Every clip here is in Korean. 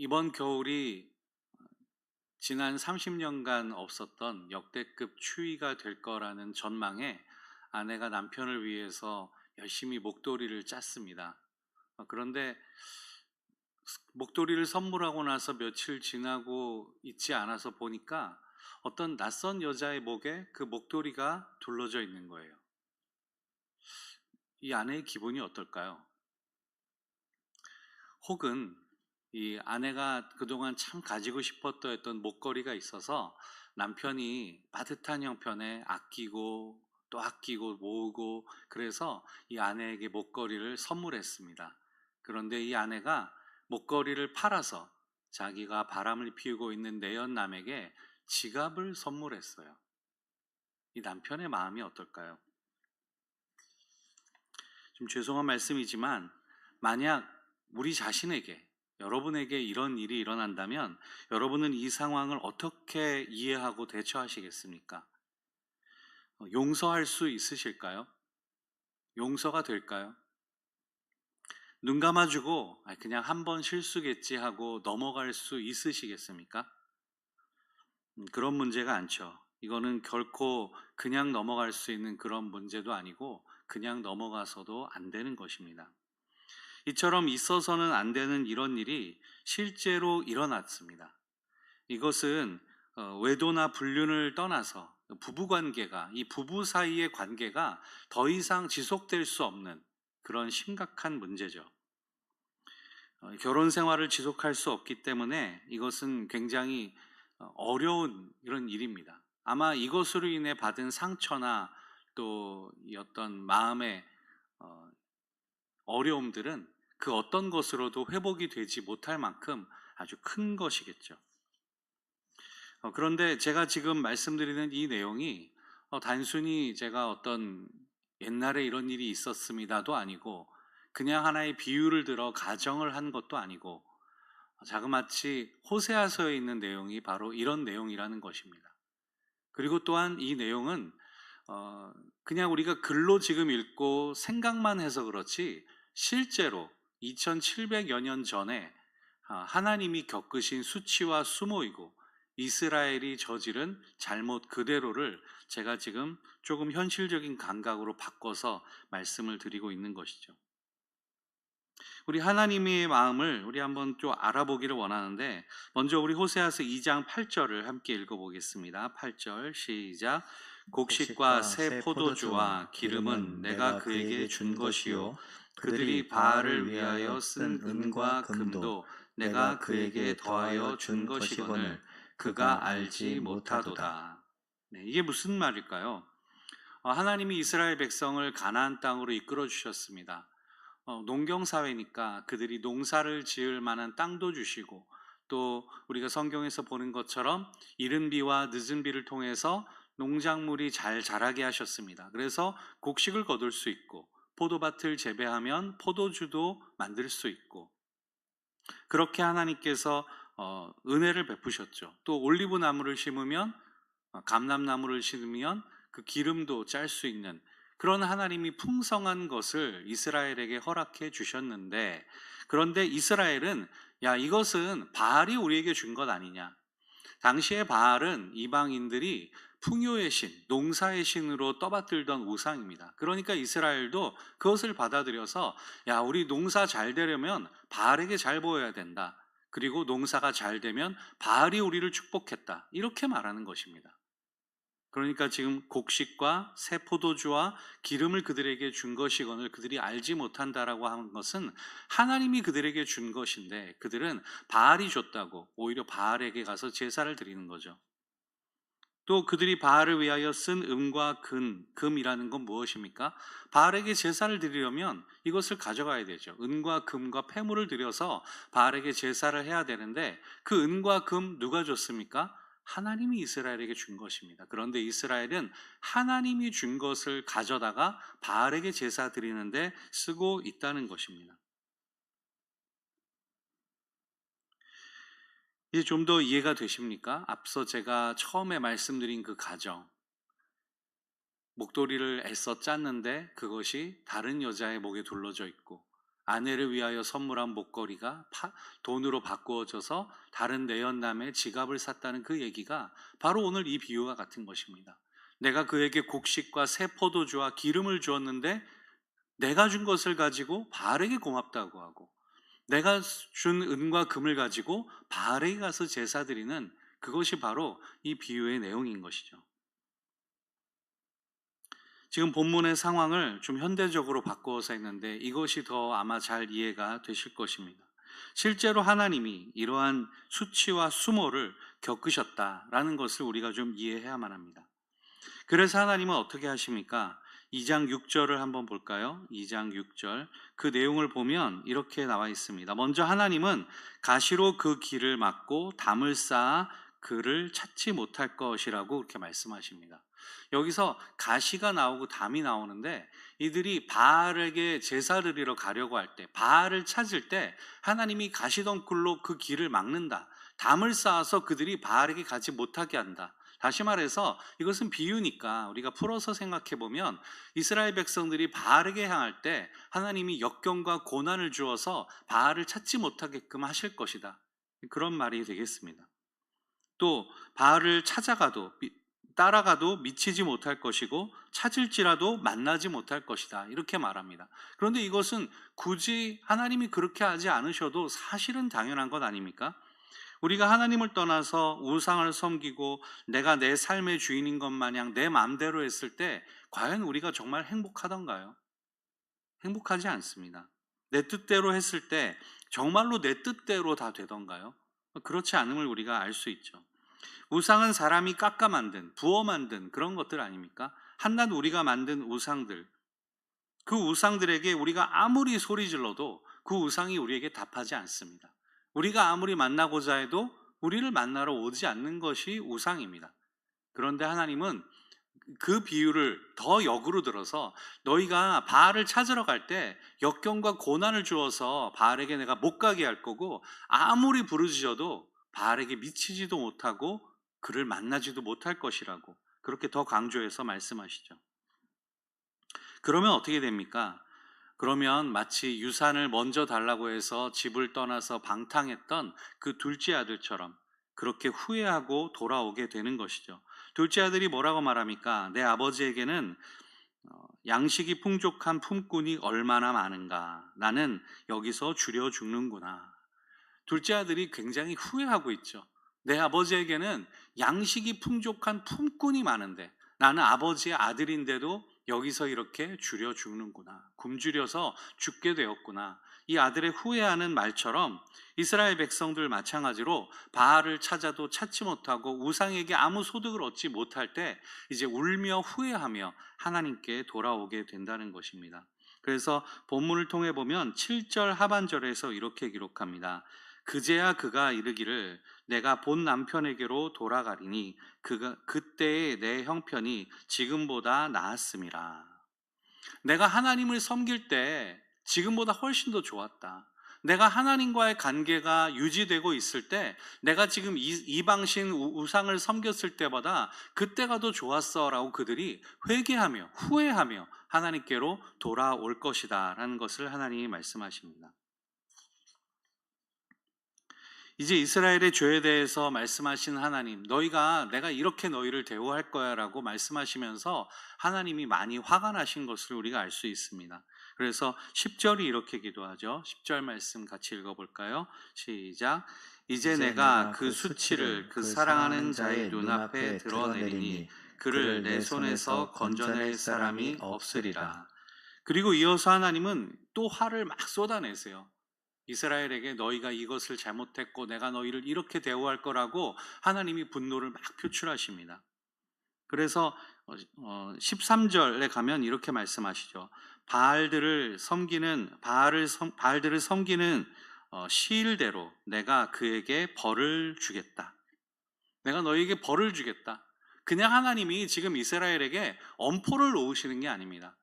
이번 겨울이 지난 30년간 없었던 역대급 추위가 될 거라는 전망에 아내가 남편을 위해서 열심히 목도리를 짰습니다. 그런데 목도리를 선물하고 나서 며칠 지나고 있지 않아서 보니까 어떤 낯선 여자의 목에 그 목도리가 둘러져 있는 거예요. 이 아내의 기분이 어떨까요? 혹은 이 아내가 그동안 참 가지고 싶었던 했던 목걸이가 있어서 남편이 빠듯한 형편에 아끼고 또 아끼고 모으고, 그래서 이 아내에게 목걸이를 선물했습니다. 그런데 이 아내가 목걸이를 팔아서 자기가 바람을 피우고 있는 내연남에게 지갑을 선물했어요. 이 남편의 마음이 어떨까요? 좀 죄송한 말씀이지만, 만약 우리 자신에게, 여러분에게 이런 일이 일어난다면 여러분은 이 상황을 어떻게 이해하고 대처하시겠습니까? 용서할 수 있으실까요? 용서가 될까요? 눈 감아주고 그냥 한 번 실수겠지 하고 넘어갈 수 있으시겠습니까? 그런 문제가 않죠. 이거는 결코 그냥 넘어갈 수 있는 그런 문제도 아니고 그냥 넘어가서도 안 되는 것입니다. 이처럼 있어서는 안 되는 이런 일이 실제로 일어났습니다. 이것은 외도나 불륜을 떠나서 부부관계가, 이 부부 사이의 관계가 더 이상 지속될 수 없는 그런 심각한 문제죠. 결혼 생활을 지속할 수 없기 때문에 이것은 굉장히 어려운 이런 일입니다. 아마 이것으로 인해 받은 상처나 또 이 어떤 마음의 어려움들은 그 어떤 것으로도 회복이 되지 못할 만큼 아주 큰 것이겠죠. 그런데 제가 지금 말씀드리는 이 내용이 단순히 제가 어떤 옛날에 이런 일이 있었습니다도 아니고, 그냥 하나의 비유를 들어 가정을 한 것도 아니고, 자그마치 호세아서에 있는 내용이 바로 이런 내용이라는 것입니다. 그리고 또한 이 내용은 그냥 우리가 글로 지금 읽고 생각만 해서 그렇지, 실제로 2700여 년 전에 하나님이 겪으신 수치와 수모이고 이스라엘이 저지른 잘못 그대로를 제가 지금 조금 현실적인 감각으로 바꿔서 말씀을 드리고 있는 것이죠. 우리 하나님의 마음을 우리 한번 좀 알아보기를 원하는데, 먼저 우리 호세아서 2장 8절을 함께 읽어보겠습니다. 8절 시작. 곡식과 새 포도주와 기름은 내가 그에게 준 것이요, 그들이 바알을 위하여 쓴 은과 금도 내가 그에게 더하여 준 것이거늘 그가 알지 못하도다. 네, 이게 무슨 말일까요? 하나님이 이스라엘 백성을 가나안 땅으로 이끌어 주셨습니다. 농경 사회니까 그들이 농사를 지을 만한 땅도 주시고, 또 우리가 성경에서 보는 것처럼 이른 비와 늦은 비를 통해서 농작물이 잘 자라게 하셨습니다. 그래서 곡식을 거둘 수 있고, 포도밭을 재배하면 포도주도 만들 수 있고, 그렇게 하나님께서 은혜를 베푸셨죠. 또 올리브 나무를 심으면, 감람나무를 심으면 그 기름도 짤 수 있는 그런 하나님이 풍성한 것을 이스라엘에게 허락해 주셨는데, 그런데 이스라엘은 이것은 바알이 우리에게 준 것 아니냐. 당시에 바알은 이방인들이 풍요의 신, 농사의 신으로 떠받들던 우상입니다. 그러니까 이스라엘도 그것을 받아들여서 우리 농사 잘 되려면 바알에게 잘 보여야 된다. 그리고 농사가 잘 되면 바알이 우리를 축복했다. 이렇게 말하는 것입니다. 그러니까 지금 곡식과 새 포도주와 기름을 그들에게 준 것이거늘 그들이 알지 못한다라고 하는 것은 하나님이 그들에게 준 것인데, 그들은 바알이 줬다고 오히려 바알에게 가서 제사를 드리는 거죠. 또 그들이 바알을 위하여 쓴 은과 금이라는 건 무엇입니까? 바알에게 제사를 드리려면 이것을 가져가야 되죠. 은과 금과 폐물을 드려서 바알에게 제사를 해야 되는데, 그 은과 금 누가 줬습니까? 하나님이 이스라엘에게 준 것입니다. 그런데 이스라엘은 하나님이 준 것을 가져다가 바알에게 제사 드리는데 쓰고 있다는 것입니다. 이제 좀 더 이해가 되십니까? 앞서 제가 처음에 말씀드린 그 가정, 목도리를 애써 짰는데 그것이 다른 여자의 목에 둘러져 있고, 아내를 위하여 선물한 목걸이가 돈으로 바꾸어져서 다른 내연남의 지갑을 샀다는 그 얘기가 바로 오늘 이 비유와 같은 것입니다. 내가 그에게 곡식과 새 포도주와 기름을 주었는데 내가 준 것을 가지고 바알에게 고맙다고 하고, 내가 준 은과 금을 가지고 바알에게 가서 제사 드리는, 그것이 바로 이 비유의 내용인 것이죠. 지금 본문의 상황을 좀 현대적으로 바꾸어서 했는데 이것이 더 아마 잘 이해가 되실 것입니다. 실제로 하나님이 이러한 수치와 수모를 겪으셨다라는 것을 우리가 좀 이해해야만 합니다. 그래서 하나님은 어떻게 하십니까? 2장 6절을 한번 볼까요? 2장 6절. 그 내용을 보면 이렇게 나와 있습니다. 먼저 하나님은 가시로 그 길을 막고 담을 쌓아 그를 찾지 못할 것이라고 그렇게 말씀하십니다. 여기서 가시가 나오고 담이 나오는데, 이들이 바알에게 제사 드리러 가려고 할 때, 바알을 찾을 때 하나님이 가시덩굴로 그 길을 막는다. 담을 쌓아서 그들이 바알에게 가지 못하게 한다. 다시 말해서 이것은 비유니까 우리가 풀어서 생각해 보면, 이스라엘 백성들이 바알에게 향할 때 하나님이 역경과 고난을 주어서 바알을 찾지 못하게끔 하실 것이다. 그런 말이 되겠습니다. 또 바알을 따라가도 미치지 못할 것이고 찾을지라도 만나지 못할 것이다, 이렇게 말합니다. 그런데 이것은 굳이 하나님이 그렇게 하지 않으셔도 사실은 당연한 것 아닙니까? 우리가 하나님을 떠나서 우상을 섬기고 내가 내 삶의 주인인 것 마냥 내 마음대로 했을 때 과연 우리가 정말 행복하던가요? 행복하지 않습니다. 내 뜻대로 했을 때 정말로 내 뜻대로 다 되던가요? 그렇지 않음을 우리가 알 수 있죠. 우상은 사람이 깎아 만든, 부어 만든 그런 것들 아닙니까? 한낱 우리가 만든 우상들, 그 우상들에게 우리가 아무리 소리 질러도 그 우상이 우리에게 답하지 않습니다. 우리가 아무리 만나고자 해도 우리를 만나러 오지 않는 것이 우상입니다. 그런데 하나님은 그 비유를 더 역으로 들어서, 너희가 바알을 찾으러 갈 때 역경과 고난을 주어서 바알에게 내가 못 가게 할 거고, 아무리 부르짖어도 바알에게 미치지도 못하고 그를 만나지도 못할 것이라고 그렇게 더 강조해서 말씀하시죠. 그러면 어떻게 됩니까? 그러면 마치 유산을 먼저 달라고 해서 집을 떠나서 방탕했던 그 둘째 아들처럼 그렇게 후회하고 돌아오게 되는 것이죠. 둘째 아들이 뭐라고 말합니까? 내 아버지에게는 양식이 풍족한 품꾼이 얼마나 많은가. 나는 여기서 줄여 죽는구나. 둘째 아들이 굉장히 후회하고 있죠. 내 아버지에게는 양식이 풍족한 품꾼이 많은데 나는 아버지의 아들인데도 여기서 이렇게 줄여 죽는구나. 굶주려서 죽게 되었구나. 이 아들의 후회하는 말처럼 이스라엘 백성들 마찬가지로 바알을 찾아도 찾지 못하고 우상에게 아무 소득을 얻지 못할 때 이제 울며 후회하며 하나님께 돌아오게 된다는 것입니다. 그래서 본문을 통해 보면 7절 하반절에서 이렇게 기록합니다. 그제야 그가 이르기를 내가 본 남편에게로 돌아가리니 그때의 내 형편이 지금보다 나았음이라. 내가 하나님을 섬길 때 지금보다 훨씬 더 좋았다. 내가 하나님과의 관계가 유지되고 있을 때, 내가 지금 이방신 우상을 섬겼을 때보다 그때가 더 좋았어 라고 그들이 회개하며 후회하며 하나님께로 돌아올 것이다 라는 것을 하나님이 말씀하십니다. 이제 이스라엘의 죄에 대해서 말씀하신 하나님, 내가 이렇게 너희를 대우할 거야 라고 말씀하시면서 하나님이 많이 화가 나신 것을 우리가 알 수 있습니다. 그래서 10절이 이렇게 기도하죠. 10절 말씀 같이 읽어볼까요? 시작. 이제 내가 그 수치를 그 사랑하는 자의 눈앞에 드러내리니 그를 내 손에서 건져낼 사람이 없으리라. 그리고 이어서 하나님은 또 화를 막 쏟아내세요. 이스라엘에게 너희가 이것을 잘못했고 내가 너희를 이렇게 대우할 거라고 하나님이 분노를 막 표출하십니다. 그래서 13절에 가면 이렇게 말씀하시죠. 바알들을 섬기는 시일대로 내가 그에게 벌을 주겠다. 내가 너희에게 벌을 주겠다. 그냥 하나님이 지금 이스라엘에게 엄포를 놓으시는 게 아닙니다.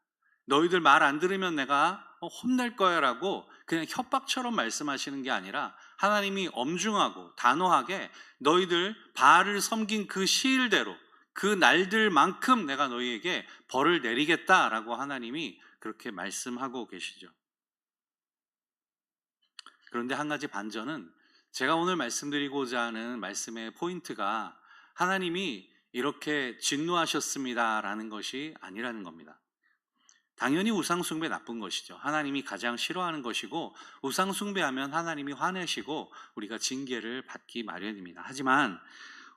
너희들 말 안 들으면 내가 혼낼 거야 라고 그냥 협박처럼 말씀하시는 게 아니라, 하나님이 엄중하고 단호하게 너희들 바알을 섬긴 그 시일대로 그 날들만큼 내가 너희에게 벌을 내리겠다라고 하나님이 그렇게 말씀하고 계시죠. 그런데 한 가지 반전은 제가 오늘 말씀드리고자 하는 말씀의 포인트가 하나님이 이렇게 진노하셨습니다라는 것이 아니라는 겁니다. 당연히 우상숭배 나쁜 것이죠. 하나님이 가장 싫어하는 것이고 우상숭배하면 하나님이 화내시고 우리가 징계를 받기 마련입니다. 하지만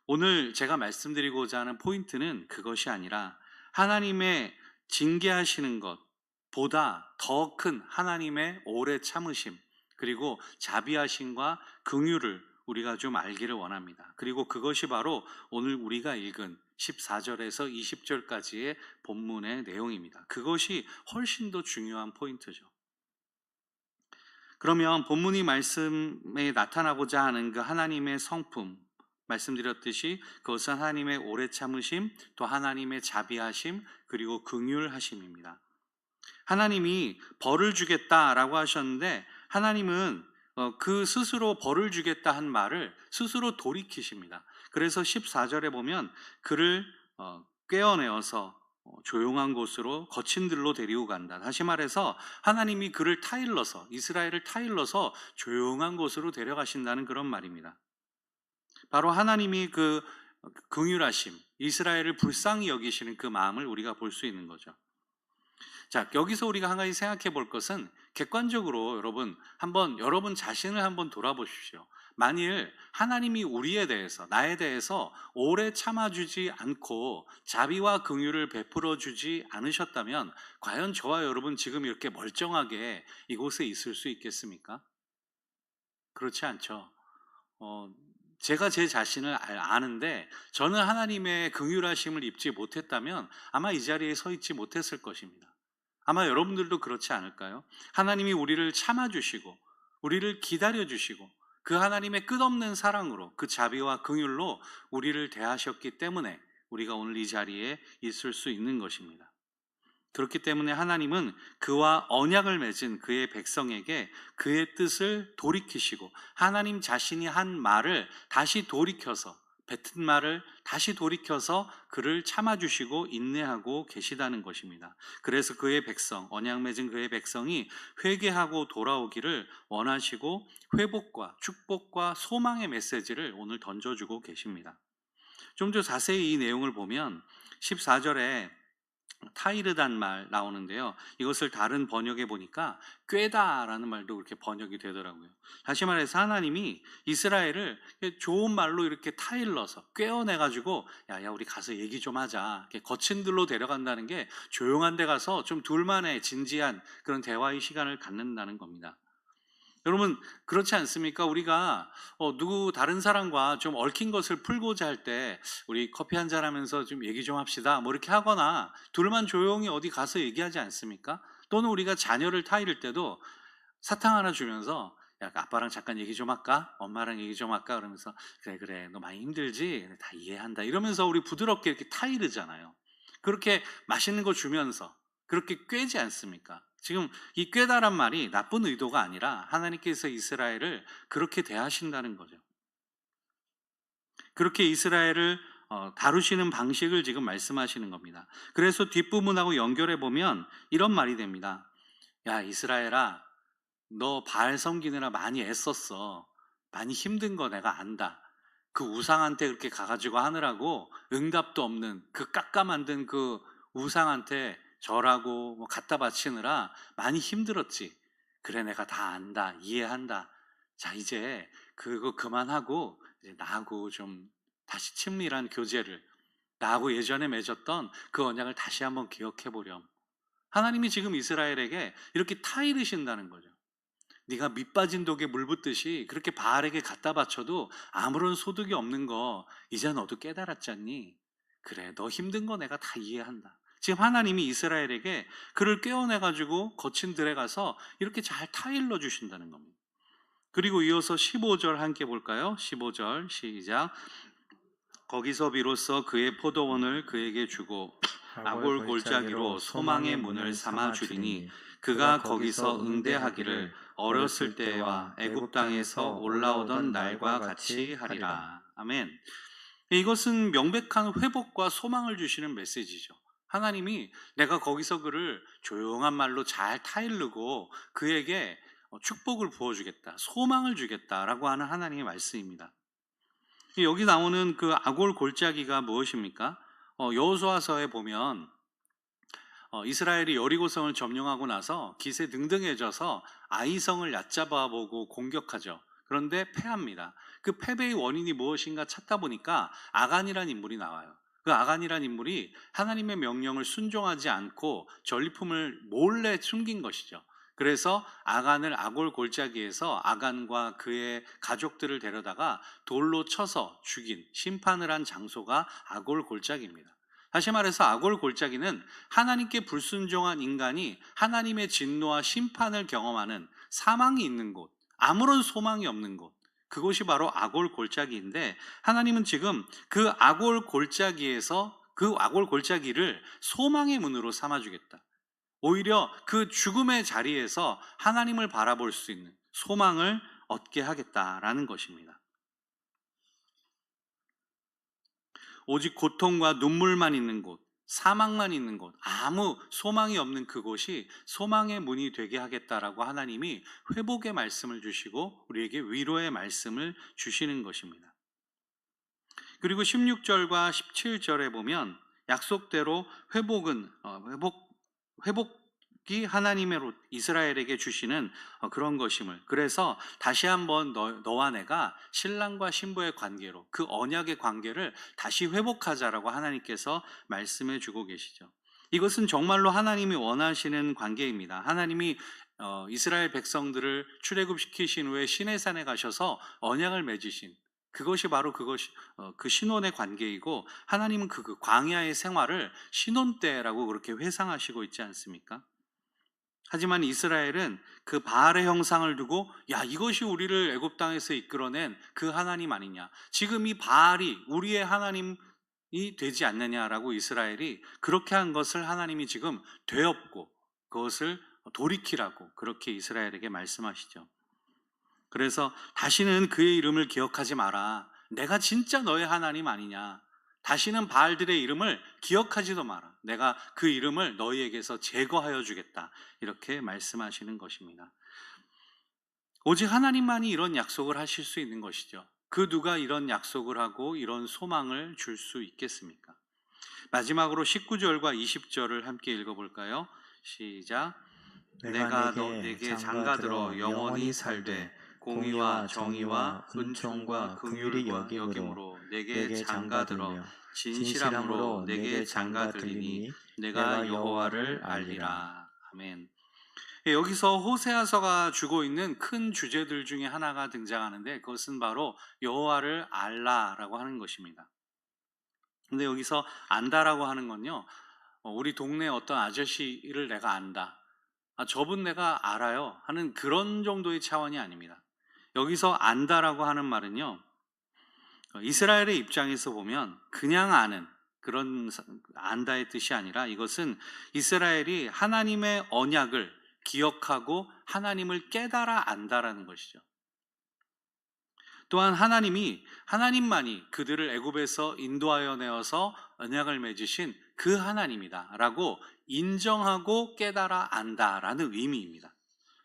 오늘 제가 말씀드리고자 하는 포인트는 그것이 아니라 하나님의 징계하시는 것보다 더 큰 하나님의 오래 참으심 그리고 자비하심과 긍휼을 우리가 좀 알기를 원합니다. 그리고 그것이 바로 오늘 우리가 읽은 14절에서 20절까지의 본문의 내용입니다. 그것이 훨씬 더 중요한 포인트죠. 그러면 본문이 말씀에 나타나고자 하는 그 하나님의 성품, 말씀드렸듯이 그것은 하나님의 오래 참으심, 또 하나님의 자비하심, 그리고 긍휼하심입니다. 하나님이 벌을 주겠다라고 하셨는데 하나님은 그 스스로 벌을 주겠다 한 말을 스스로 돌이키십니다. 그래서 14절에 보면 그를 꿰어내어서 조용한 곳으로 거친 들로 데리고 간다. 다시 말해서 하나님이 그를 타일러서 이스라엘을 타일러서 조용한 곳으로 데려가신다는 그런 말입니다. 바로 하나님이 그 긍휼하심, 이스라엘을 불쌍히 여기시는 그 마음을 우리가 볼 수 있는 거죠. 자, 여기서 우리가 한 가지 생각해 볼 것은 객관적으로 여러분 자신을 한번 돌아보십시오. 만일 하나님이 우리에 대해서, 나에 대해서 오래 참아주지 않고 자비와 긍휼을 베풀어 주지 않으셨다면 과연 저와 여러분 지금 이렇게 멀쩡하게 이곳에 있을 수 있겠습니까? 그렇지 않죠. 제가 제 자신을 아는데 저는 하나님의 긍휼하심을 입지 못했다면 아마 이 자리에 서 있지 못했을 것입니다. 아마 여러분들도 그렇지 않을까요? 하나님이 우리를 참아주시고 우리를 기다려주시고 그 하나님의 끝없는 사랑으로 그 자비와 긍휼로 우리를 대하셨기 때문에 우리가 오늘 이 자리에 있을 수 있는 것입니다. 그렇기 때문에 하나님은 그와 언약을 맺은 그의 백성에게 그의 뜻을 돌이키시고 하나님 자신이 한 말을 다시 돌이켜서 뱉은 말을 다시 돌이켜서 그를 참아주시고 인내하고 계시다는 것입니다. 그래서 그의 백성, 언약 맺은 그의 백성이 회개하고 돌아오기를 원하시고 회복과 축복과 소망의 메시지를 오늘 던져주고 계십니다. 좀 더 자세히 이 내용을 보면 14절에 타이르단 말 나오는데요. 이것을 다른 번역에 보니까 꾀다라는 말도 그렇게 번역이 되더라고요. 다시 말해서 하나님이 이스라엘을 좋은 말로 이렇게 타일러서 꿰어내가지고 야 우리 가서 얘기 좀 하자. 이렇게 거친 들로 데려간다는 게 조용한 데 가서 좀 둘만의 진지한 그런 대화의 시간을 갖는다는 겁니다. 여러분 그렇지 않습니까? 우리가 다른 사람과 좀 얽힌 것을 풀고자 할 때 우리 커피 한잔 하면서 좀 얘기 좀 합시다 뭐 이렇게 하거나 둘만 조용히 어디 가서 얘기하지 않습니까? 또는 우리가 자녀를 타이를 때도 사탕 하나 주면서 야 아빠랑 잠깐 얘기 좀 할까? 엄마랑 얘기 좀 할까? 그러면서 그래 너 많이 힘들지? 다 이해한다 이러면서 우리 부드럽게 이렇게 타이르잖아요. 그렇게 맛있는 거 주면서 그렇게 꿰지 않습니까? 지금 이 꿰다란 말이 나쁜 의도가 아니라 하나님께서 이스라엘을 그렇게 대하신다는 거죠. 그렇게 이스라엘을 다루시는 방식을 지금 말씀하시는 겁니다. 그래서 뒷부분하고 연결해 보면 이런 말이 됩니다. 야 이스라엘아 너 바알 섬기느라 많이 애썼어. 많이 힘든 거 내가 안다. 그 우상한테 그렇게 가가지고 하느라고 응답도 없는 그 깎아 만든 그 우상한테 절하고 뭐 갖다 바치느라 많이 힘들었지. 그래 내가 다 안다. 이해한다. 자 이제 그거 그만하고 이제 나하고 좀 다시 친밀한 교제를 나하고 예전에 맺었던 그 언약을 다시 한번 기억해 보렴. 하나님이 지금 이스라엘에게 이렇게 타이르신다는 거죠. 네가 밑 빠진 독에 물 붓듯이 그렇게 바알에게 갖다 바쳐도 아무런 소득이 없는 거 이제 너도 깨달았지 않니? 그래 너 힘든 거 내가 다 이해한다. 지금 하나님이 이스라엘에게 그를 깨어내가지고 거친 들에 가서 이렇게 잘 타일러 주신다는 겁니다. 그리고 이어서 15절 함께 볼까요? 15절 시작. 거기서 비로소 그의 포도원을 그에게 주고 아골 골짜기로 소망의 문을 삼아 주리니 그가 거기서 응대하기를 어렸을 때와 애굽 땅에서 올라오던 날과 같이 하리라. 아멘. 이것은 명백한 회복과 소망을 주시는 메시지죠. 하나님이 내가 거기서 그를 조용한 말로 잘 타일르고 그에게 축복을 부어주겠다, 소망을 주겠다라고 하는 하나님의 말씀입니다. 여기 나오는 그 아골 골짜기가 무엇입니까? 여호수아서에 보면 이스라엘이 여리고성을 점령하고 나서 기세 등등해져서 아이성을 얕잡아 보고 공격하죠. 그런데 패합니다. 그 패배의 원인이 무엇인가 찾다 보니까 아간이라는 인물이 나와요. 그 아간이라는 인물이 하나님의 명령을 순종하지 않고 전리품을 몰래 숨긴 것이죠. 그래서 아간을 아골 골짜기에서 아간과 그의 가족들을 데려다가 돌로 쳐서 죽인, 심판을 한 장소가 아골 골짜기입니다. 다시 말해서 아골 골짜기는 하나님께 불순종한 인간이 하나님의 진노와 심판을 경험하는 사망이 있는 곳, 아무런 소망이 없는 곳, 그곳이 바로 아골 골짜기인데, 하나님은 지금 그 아골 골짜기에서 그 아골 골짜기를 소망의 문으로 삼아주겠다. 오히려 그 죽음의 자리에서 하나님을 바라볼 수 있는 소망을 얻게 하겠다라는 것입니다. 오직 고통과 눈물만 있는 곳, 사망만 있는 곳, 아무 소망이 없는 그곳이 소망의 문이 되게 하겠다라고 하나님이 회복의 말씀을 주시고 우리에게 위로의 말씀을 주시는 것입니다. 그리고 16절과 17절에 보면 약속대로 회복이 하나님의 이스라엘에게 주시는 그런 것임을, 그래서 다시 한번 너와 내가 신랑과 신부의 관계로 그 언약의 관계를 다시 회복하자라고 하나님께서 말씀해 주고 계시죠. 이것은 정말로 하나님이 원하시는 관계입니다. 하나님이 이스라엘 백성들을 출애굽시키신 후에 시내산에 가셔서 언약을 맺으신 그것이 바로 그 신혼의 관계이고, 하나님은 그 광야의 생활을 신혼 때라고 그렇게 회상하시고 있지 않습니까? 하지만 이스라엘은 그 바알의 형상을 두고 이것이 우리를 애굽 땅에서 이끌어낸 그 하나님 아니냐, 지금 이 바알이 우리의 하나님이 되지 않느냐라고 이스라엘이 그렇게 한 것을 하나님이 지금 되엎고 그것을 돌이키라고 그렇게 이스라엘에게 말씀하시죠. 그래서 다시는 그의 이름을 기억하지 마라. 내가 진짜 너의 하나님 아니냐. 다시는 바알들의 이름을 기억하지도 마라. 내가 그 이름을 너희에게서 제거하여 주겠다. 이렇게 말씀하시는 것입니다. 오직 하나님만이 이런 약속을 하실 수 있는 것이죠. 그 누가 이런 약속을 하고 이런 소망을 줄 수 있겠습니까? 마지막으로 19절과 20절을 함께 읽어볼까요? 시작. 내가 내게 장가들어 영원히 살되 공의와 정의와 은총과 긍휼을 여김으로 내게 장가들어 진실함으로 내게 장가들리니 내가 여호와를 알리라. 아멘. 여기서 호세아서가 주고 있는 큰 주제들 중에 하나가 등장하는데, 그것은 바로 여호와를 알라라고 하는 것입니다. 근데 여기서 안다라고 하는 건요, 우리 동네 어떤 아저씨를 내가 안다, 저분 내가 알아요 하는 그런 정도의 차원이 아닙니다. 여기서 안다라고 하는 말은요, 이스라엘의 입장에서 보면 그냥 아는 그런 안다의 뜻이 아니라, 이것은 이스라엘이 하나님의 언약을 기억하고 하나님을 깨달아 안다라는 것이죠. 또한 하나님만이 그들을 애굽에서 인도하여 내어서 언약을 맺으신 그 하나님이다 라고 인정하고 깨달아 안다라는 의미입니다.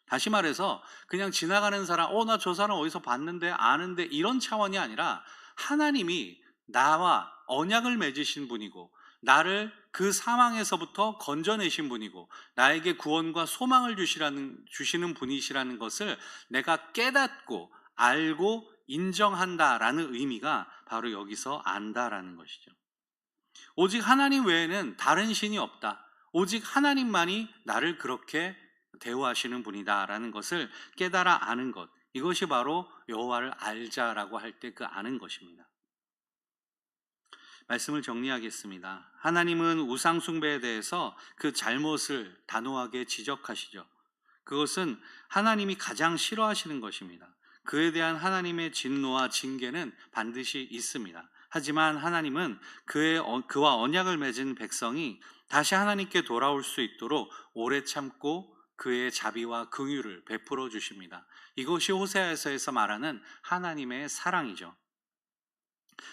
다시 말해서 그냥 지나가는 사람, 나 저 사람 어디서 봤는데 아는데, 이런 차원이 아니라 하나님이 나와 언약을 맺으신 분이고 나를 그 상황에서부터 건져내신 분이고 나에게 구원과 소망을 주시는 분이시라는 것을 내가 깨닫고 알고 인정한다라는 의미가 바로 여기서 안다라는 것이죠. 오직 하나님 외에는 다른 신이 없다. 오직 하나님만이 나를 그렇게 대우하시는 분이다라는 것을 깨달아 아는 것, 이것이 바로 여호와를 알자라고 할 때 그 아는 것입니다. 말씀을 정리하겠습니다. 하나님은 우상 숭배에 대해서 그 잘못을 단호하게 지적하시죠. 그것은 하나님이 가장 싫어하시는 것입니다. 그에 대한 하나님의 진노와 징계는 반드시 있습니다. 하지만 하나님은 그와 언약을 맺은 백성이 다시 하나님께 돌아올 수 있도록 오래 참고 그의 자비와 긍휼을 베풀어 주십니다. 이것이 호세아서에서 말하는 하나님의 사랑이죠.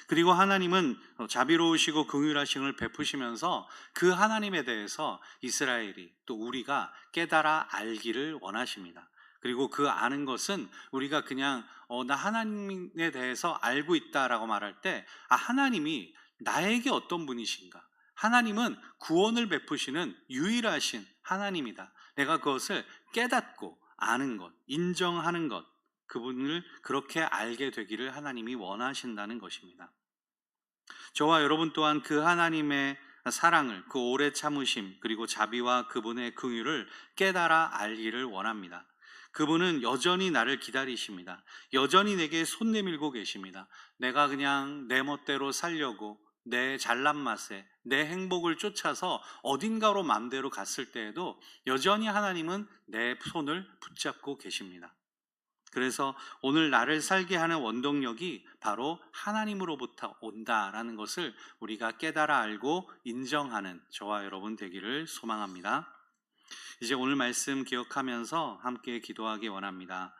그리고 하나님은 자비로우시고 긍휼하심을 베푸시면서 그 하나님에 대해서 이스라엘이 또 우리가 깨달아 알기를 원하십니다. 그리고 그 아는 것은 우리가 그냥 나 하나님에 대해서 알고 있다라고 말할 때, 하나님이 나에게 어떤 분이신가? 하나님은 구원을 베푸시는 유일하신 하나님이다. 내가 그것을 깨닫고 아는 것, 인정하는 것, 그분을 그렇게 알게 되기를 하나님이 원하신다는 것입니다. 저와 여러분 또한 그 하나님의 사랑을, 그 오래 참으심, 그리고 자비와 그분의 긍휼을 깨달아 알기를 원합니다. 그분은 여전히 나를 기다리십니다. 여전히 내게 손 내밀고 계십니다. 내가 그냥 내 멋대로 살려고 내 잘난 맛에 내 행복을 쫓아서 어딘가로 마음대로 갔을 때에도 여전히 하나님은 내 손을 붙잡고 계십니다. 그래서 오늘 나를 살게 하는 원동력이 바로 하나님으로부터 온다라는 것을 우리가 깨달아 알고 인정하는 저와 여러분 되기를 소망합니다. 이제 오늘 말씀 기억하면서 함께 기도하기 원합니다.